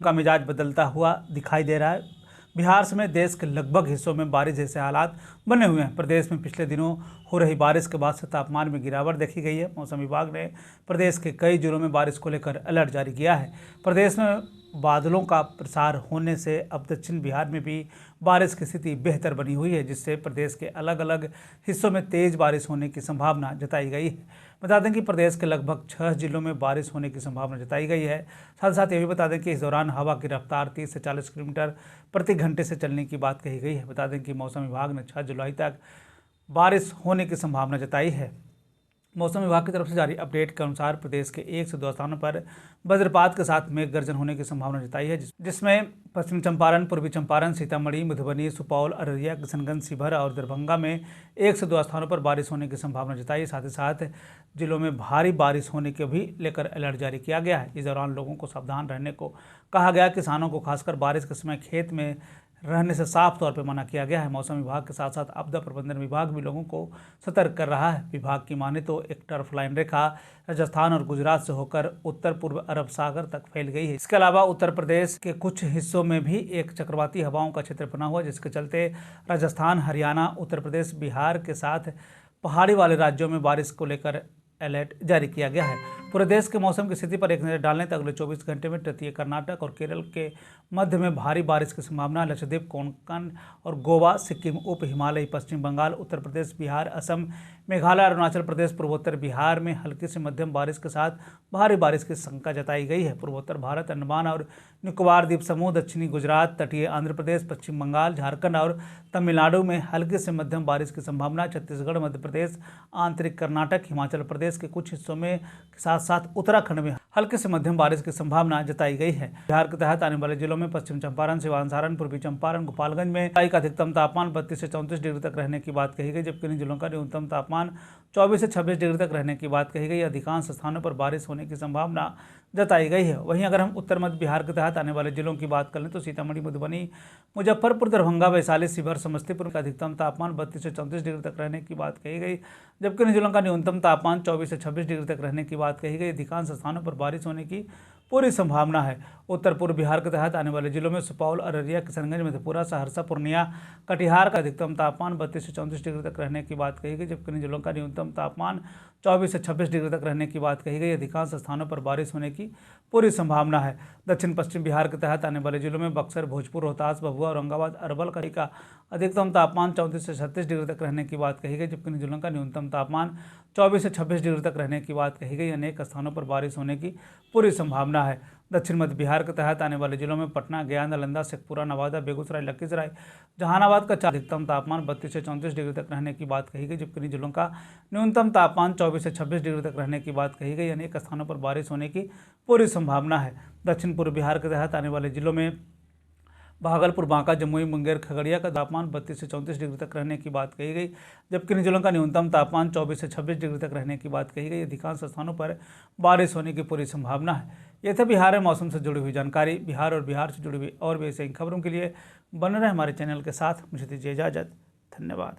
का मिजाज बदलता हुआ दिखाई दे रहा है। बिहार समेत देश के लगभग हिस्सों में बारिश जैसे हालात बने हुए हैं। प्रदेश में पिछले दिनों हो रही बारिश के बाद से तापमान में गिरावट देखी गई है। मौसम विभाग ने प्रदेश के कई जिलों में बारिश को लेकर अलर्ट जारी किया है। प्रदेश में बादलों का प्रसार होने से अब दक्षिण बिहार में भी बारिश की स्थिति बेहतर बनी हुई है, जिससे प्रदेश के अलग अलग हिस्सों में तेज बारिश होने की संभावना जताई गई है। बता दें कि प्रदेश के लगभग 6 जिलों में बारिश होने की संभावना जताई गई है। साथ साथ ये भी बता दें कि इस दौरान हवा की रफ्तार 30 से 40 किलोमीटर प्रति घंटे से चलने की बात कही गई है। बता दें कि मौसम विभाग ने 6 जुलाई तक बारिश होने की संभावना जताई है। मौसम विभाग की तरफ से जारी अपडेट के अनुसार प्रदेश के 1 से 2 स्थानों पर वज्रपात के साथ मेघ गर्जन होने की संभावना जताई है, जिसमें पश्चिम चंपारण, पूर्वी चंपारण, सीतामढ़ी, मधुबनी, सुपौल, अररिया, किशनगंज, शिवहर और दरभंगा में 1 से 2 स्थानों पर बारिश होने की संभावना जताई है। साथ ही साथ जिलों में भारी बारिश होने के भी लेकर अलर्ट जारी किया गया है। इस दौरान लोगों को सावधान रहने को कहा गया। किसानों को खासकर बारिश के समय खेत में रहने से साफ तौर पर मना किया गया है। मौसम विभाग के साथ साथ आपदा प्रबंधन विभाग भी लोगों को सतर्क कर रहा है। विभाग की माने तो एक टर्फ लाइन रेखा राजस्थान और गुजरात से होकर उत्तर पूर्व अरब सागर तक फैल गई है। इसके अलावा उत्तर प्रदेश के कुछ हिस्सों में भी एक चक्रवाती हवाओं का क्षेत्र बना हुआ है, जिसके चलते राजस्थान, हरियाणा, उत्तर प्रदेश, बिहार के साथ पहाड़ी वाले राज्यों में बारिश को लेकर अलर्ट जारी किया गया है। पूरे देश के मौसम की स्थिति पर एक नज़र डालें तो अगले 24 घंटे में तटीय कर्नाटक और केरल के मध्य में भारी बारिश की संभावना। लक्षद्वीप, कोंकण और गोवा, सिक्किम, उप हिमालयी पश्चिम बंगाल, उत्तर प्रदेश, बिहार, असम, मेघालय, अरुणाचल प्रदेश, पूर्वोत्तर बिहार में हल्की से मध्यम बारिश के साथ भारी बारिश की शंका जताई गई है। पूर्वोत्तर भारत, अंडमान और निकोबार द्वीप समूह, दक्षिणी गुजरात, तटीय आंध्र प्रदेश, पश्चिम बंगाल, झारखंड और तमिलनाडु में हल्की से मध्यम बारिश की संभावना। छत्तीसगढ़, मध्य प्रदेश, आंतरिक कर्नाटक, हिमाचल प्रदेश के कुछ हिस्सों में के साथ साथ उत्तराखंड में हल्के से मध्यम बारिश की संभावना जताई गई है। बिहार के तहत आने वाले जिलों में पश्चिम चंपारण, सिवान, सारण, पूर्वी चंपारण, गोपालगंज में का अधिकतम तापमान 32 से 34 डिग्री तक रहने की बात कही गई, जबकि इन जिलों का न्यूनतम तापमान 24 से 26 डिग्री तक रहने की बात कही गई। अधिकांश स्थानों पर बारिश होने की संभावना जताई गई है। वहीं अगर हम उत्तर मध्य बिहार के तहत आने वाले जिलों की बात करें तो सीतामढ़ी, मधुबनी, मुजफ्फरपुर, दरभंगा, वैशाली, शिवहर, समस्तीपुर का अधिकतम तापमान 32 से 34 डिग्री तक रहने की बात कही गई, जबकि इन जिलों का न्यूनतम तापमान 24 से 26 डिग्री तक रहने की बात कही गई। अधिकांश स्थानों पर बारिश होने की पूरी संभावना है। उत्तर पूर्व बिहार के तहत आने वाले जिलों में सुपौल, अररिया, किशनगंज, मधेपुरा, सहरसा, पूर्णिया, कटिहार का अधिकतम तापमान 32 से 34 डिग्री तक रहने की बात कही गई, जबकि इन जिलों का न्यूनतम तापमान 24 से 26 डिग्री तक रहने की बात कही गई। अधिकांश स्थानों पर बारिश होने की पूरी संभावना है। दक्षिण पश्चिम बिहार के तहत आने वाले जिलों में बक्सर, भोजपुर, रोहतास, भभुआ, औरंगाबाद, अरवल का अधिकतम तापमान 34 से 36 डिग्री तक रहने की बात कही गई, जबकि इन जिलों का न्यूनतम तापमान 24 से 26 डिग्री तक रहने की बात कही गई। अनेक स्थानों पर बारिश होने की पूरी संभावना है। दक्षिण मध्य बिहार के तहत आने वाले जिलों में पटना, गया, नालंदा, शेखपुरा, नवादा, बेगूसराय, लखीसराय, जहानाबाद का अधिकतम तापमान 32 से 34 डिग्री तक रहने की बात कही गई, जबकि इन जिलों का न्यूनतम तापमान 24 से 26 डिग्री तक रहने की बात कही गई। अनेक स्थानों पर बारिश होने की पूरी संभावना है। दक्षिण पूर्व बिहार के तहत आने वाले जिलों में भागलपुर, बांका, जमुई, मुंगेर, खगड़िया का तापमान 32 से 34 डिग्री तक रहने की बात कही गई, जबकि इन जिलों का न्यूनतम तापमान 24 से 26 डिग्री तक रहने की बात कही गई। अधिकांश स्थानों पर बारिश होने की पूरी संभावना है। ये था बिहार में मौसम से जुड़ी हुई जानकारी। बिहार और बिहार से जुड़ी हुई और भी ऐसी खबरों के लिए बने रहे हमारे चैनल के साथ। मुझे दीजिए इजाज़त। धन्यवाद।